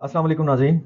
अस्सलाम वालेकुम नाज़रीन।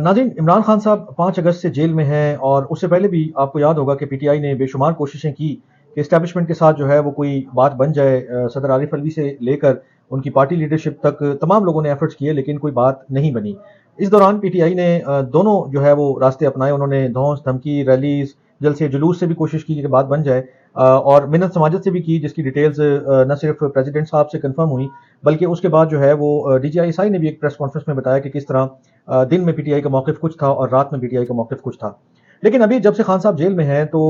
नाज़रीन, इमरान खान साहब 5 अगस्त से जेल में हैं और उससे पहले भी आपको याद होगा कि पीटीआई ने बेशुमार कोशिशें की कि एस्टेब्लिशमेंट के साथ जो है वो कोई बात बन जाए। सदर आरिफ अलवी से लेकर उनकी पार्टी लीडरशिप तक तमाम लोगों ने एफर्ट्स किए लेकिन कोई बात नहीं बनी। इस दौरान पीटीआई ने दोनों जो है वो रास्ते अपनाए। उन्होंने धौंस धमकी रैलीज जलसे जुलूस से भी कोशिश की कि बात बन जाए, और मिन्नत समाजत से भी की जिसकी डिटेल्स न सिर्फ प्रेसिडेंट साहब से कंफर्म हुई बल्कि उसके बाद जो है वो डीजीआईएसआई ने भी एक प्रेस कॉन्फ्रेंस में बताया कि किस तरह दिन में पीटीआई का मौक़िफ़ कुछ था और रात में पीटीआई का मौक़िफ़ कुछ था। लेकिन अभी जब से खान साहब जेल में हैं तो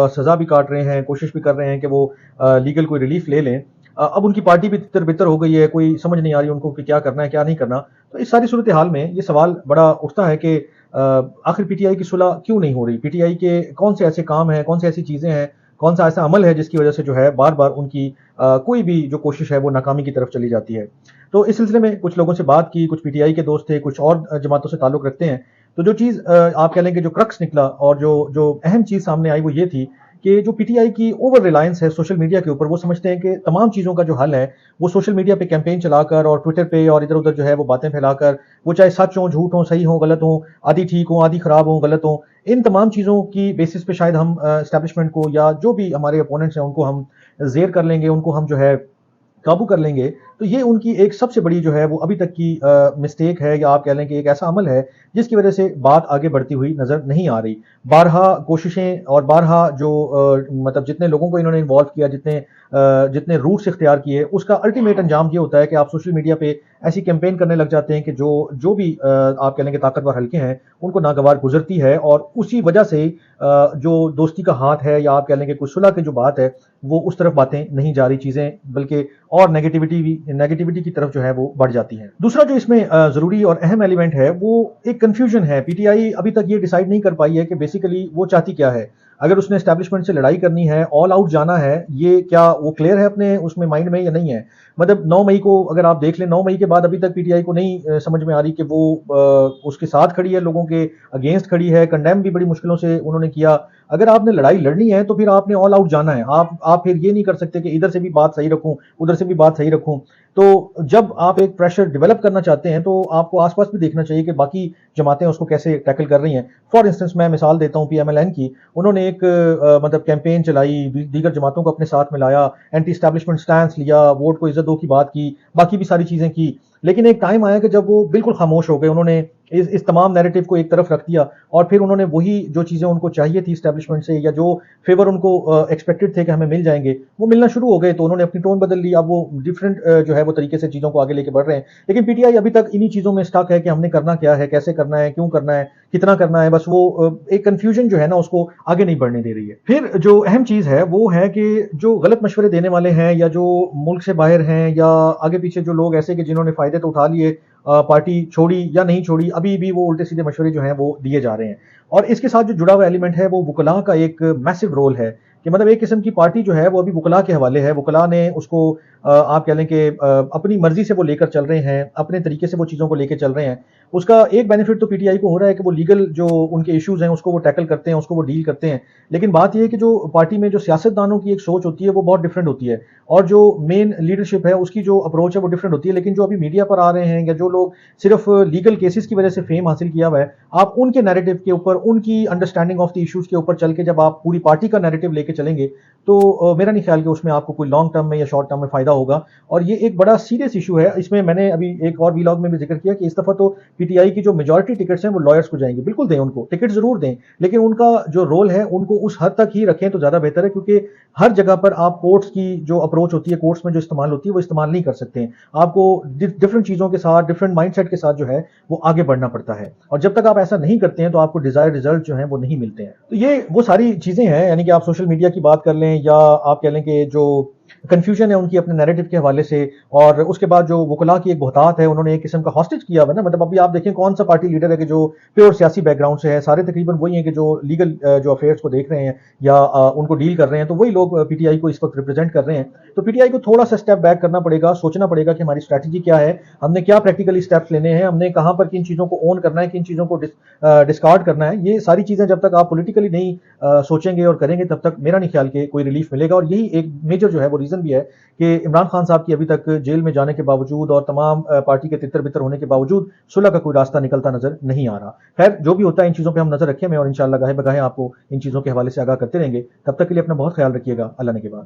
सज़ा भी काट रहे हैं, कोशिश भी कर रहे हैं कि वो लीगल कोई रिलीफ ले लें। अब उनकी पार्टी भी तितर बितर हो गई है, कोई समझ नहीं आ रही उनको कि क्या करना है क्या नहीं करना। तो इस सारी सूरत हाल में ये सवाल बड़ा उठता है कि आखिर पीटीआई की सुलह क्यों नहीं हो रही? पीटीआई के कौन से ऐसे काम हैं, कौन सी ऐसी चीज़ें हैं, कौन सा ऐसा अमल है जिसकी वजह से जो है बार बार उनकी कोई भी जो कोशिश है वो नाकामी की तरफ चली जाती है। तो इस सिलसिले में कुछ लोगों से बात की, कुछ पीटीआई के दोस्त थे, कुछ और जमातों से ताल्लुक़ रखते हैं। तो जो चीज़ आप कह लें कि जो क्रक्स निकला और जो जो अहम चीज़ सामने आई वो ये थी कि जो पीटीआई की ओवर रिलायंस है सोशल मीडिया के ऊपर, वो समझते हैं कि तमाम चीज़ों का जो हल है वो सोशल मीडिया पे कैंपेन चलाकर और ट्विटर पे और इधर उधर जो है वो बातें फैलाकर, वो चाहे सच हो झूठ हो सही हो गलत हो, आधी ठीक हो आधी खराब हो गलत हो, इन तमाम चीज़ों की बेसिस पे शायद हम एस्टैब्लिशमेंट को या जो भी हमारे अपोनेंट्स हैं उनको हम ज़ेर कर लेंगे, उनको हम जो है काबू कर लेंगे। तो ये उनकी एक सबसे बड़ी जो है वो अभी तक की मिस्टेक है, या आप कह लें कि एक ऐसा अमल है जिसकी वजह से बात आगे बढ़ती हुई नज़र नहीं आ रही। बारहा कोशिशें और बारहा जो मतलब जितने लोगों को इन्होंने इन्वॉल्व किया, जितने रूट्स इख्तियार किए, उसका अल्टीमेट अंजाम ये होता है कि आप सोशल मीडिया पे ऐसी कैंपेन करने लग जाते हैं कि जो जो भी आप कह लें कि ताकतवर हल्के हैं उनको नागवार गुजरती है, और उसी वजह से जो दोस्ती का हाथ है या आप कह लें कि कुछ सुलह की जो बात है वो उस तरफ बातें नहीं जा रही चीज़ें, बल्कि और नेगेटिविटी की तरफ जो है वो बढ़ जाती है। दूसरा जो इसमें ज़रूरी और अहम एलिमेंट है वो एक कन्फ्यूजन है। पीटीआई अभी तक ये डिसाइड नहीं कर पाई है कि बेसिकली वो चाहती क्या है। अगर उसने एस्टैब्लिशमेंट से लड़ाई करनी है, ऑल आउट जाना है, ये क्या वो क्लियर है अपने उसमें माइंड में या नहीं है? मतलब 9 मई को अगर आप देख लें, 9 मई के बाद अभी तक पीटीआई को नहीं समझ में आ रही कि वो उसके साथ खड़ी है, लोगों के अगेंस्ट खड़ी है, कंडेम भी बड़ी मुश्किलों से उन्होंने किया। अगर आपने लड़ाई लड़नी है तो फिर आपने ऑल आउट जाना है। आप फिर ये नहीं कर सकते कि इधर से भी बात सही रखूं, उधर से भी बात सही रखूं। तो जब आप एक प्रेशर डेवलप करना चाहते हैं तो आपको आसपास भी देखना चाहिए कि बाकी जमातें उसको कैसे टैकल कर रही हैं। फॉर इंस्टेंस मैं मिसाल देता हूं पीएमएलएन की। उन्होंने एक मतलब कैंपेन चलाई, दीगर जमातों को अपने साथ मिलाया, एंटी एस्टैब्लिशमेंट स्टैंस लिया, वोट को इज्जत दो की बात की, बाकी भी सारी चीजें की। लेकिन एक टाइम आया कि जब वो बिल्कुल खामोश हो गए, उन्होंने इस तमाम नैरेटिव को एक तरफ रख दिया और फिर उन्होंने वही जो चीज़ें उनको चाहिए थी एस्टैब्लिशमेंट से, या जो फेवर उनको एक्सपेक्टेड थे कि हमें मिल जाएंगे, वो मिलना शुरू हो गए। तो उन्होंने अपनी टोन बदल ली। अब वो डिफरेंट जो है वो तरीके से चीज़ों को आगे लेके बढ़ रहे हैं। लेकिन पीटीआई अभी तक इन्हीं चीज़ों में स्टक है कि हमने करना क्या है, कैसे करना है, क्यों करना है, कितना करना है। बस वो एक कन्फ्यूजन जो है ना उसको आगे नहीं बढ़ने दे रही है। फिर जो अहम चीज़ है वो है कि जो गलत मशवरे देने वाले हैं या जो मुल्क से बाहर हैं या आगे पीछे जो लोग ऐसे कि जिन्होंने फ़ायदे तो उठा लिए, पार्टी छोड़ी या नहीं छोड़ी, अभी भी वो उल्टे सीधे मशवरे जो हैं वो दिए जा रहे हैं। और इसके साथ जो जुड़ा हुआ एलिमेंट है वो वुकला का एक मैसिव रोल है कि मतलब एक किस्म की पार्टी जो है वो अभी वुकला के हवाले है। वुकला ने उसको आप कह लें कि अपनी मर्जी से वो लेकर चल रहे हैं, अपने तरीके से वो चीज़ों को लेकर चल रहे हैं। उसका एक बेनिफिट तो पीटीआई को हो रहा है कि वो लीगल जो उनके इश्यूज हैं उसको वो टैकल करते हैं, उसको वो डील करते हैं। लेकिन बात यह है कि जो पार्टी में जो सियासतदानों की एक सोच होती है वो बहुत डिफरेंट होती है, और जो मेन लीडरशिप है उसकी जो अप्रोच है वो डिफरेंट होती है। लेकिन जो अभी मीडिया पर आ रहे हैं या जो लोग सिर्फ लीगल केसेस की वजह से फेम हासिल किया हुआ है, आप उनके नैरेटिव के ऊपर, उनकी अंडरस्टैंडिंग ऑफ द इश्यूज के ऊपर चल के जब आप पूरी पार्टी का नैरेटिव लेके चलेंगे तो मेरा नहीं ख्याल कि उसमें आपको कोई लॉन्ग टर्म में या शॉर्ट टर्म में फायदा होगा। और ये एक बड़ा सीरियस इशू है। इसमें मैंने अभी एक और वीलॉग में भी जिक्र किया कि इस दफा तो पीटीआई की जो मेजॉरिटी टिकट्स हैं वो लॉयर्स को जाएंगी। बिल्कुल दें, उनको टिकट जरूर दें, लेकिन उनका जो रोल है उनको उस हद तक ही रखें तो ज्यादा बेहतर है, क्योंकि हर जगह पर आप कोर्ट्स की जो अप्रोच होती है, कोर्ट्स में जो इस्तेमाल होती है वो इस्तेमाल नहीं कर सकते हैं। आपको डिफरेंट चीजों के साथ, डिफरेंट माइंडसेट के साथ जो है वो आगे बढ़ना पड़ता है, और जब तक आप ऐसा नहीं करते हैं तो आपको डिजायर्ड रिजल्ट जो है वो नहीं मिलते हैं। तो ये वो सारी चीजें हैं, यानी कि आप सोशल मीडिया की बात कर लें या आप कह लें कि जो कंफ्यूजन है उनकी अपने नैरेटिव के हवाले से, और उसके बाद जो वुकला की एक बहुतात है, उन्होंने एक किस्म का हॉस्टेज किया हुआ है ना। मतलब अभी आप देखें कौन सा पार्टी लीडर है कि जो प्योर सियासी बैकग्राउंड से है, सारे तकरीबन वही हैं कि जो लीगल जो अफेयर्स को देख रहे हैं या उनको डील कर रहे हैं, तो वही लोग पीटीआई को इस वक्त रिप्रेजेंट कर रहे हैं। तो पीटीआई को थोड़ा सा स्टेप बैक करना पड़ेगा, सोचना पड़ेगा कि हमारी स्ट्रैटेजी क्या है, हमने क्या प्रैक्टिकली स्टेप्स लेने हैं, हमने कहां पर किन चीजों को ओन करना है, किन चीजों को डिस्कार्ड करना है। ये सारी चीजें जब तक आप पॉलिटिकली नहीं सोचेंगे और करेंगे तब तक मेरा नहीं ख्याल कि कोई रिलीफ मिलेगा। और यही एक मेजर जो है वो रीजन ریزن بھی ہے کہ عمران خان صاحب کی ابھی تک جیل میں جانے کے باوجود اور تمام پارٹی کے تتر بتر ہونے کے باوجود صلح کا کوئی راستہ نکلتا نظر نہیں آ رہا. خیر جو بھی ہوتا ہے ان چیزوں پہ ہم نظر رکھیں اور انشاءاللہ گاہے بگاہے آپ کو ان چیزوں کے حوالے سے آگاہ کرتے رہیں گے. تب تک کے لیے اپنا بہت خیال رکھیے گا. اللہ نے کے بعد.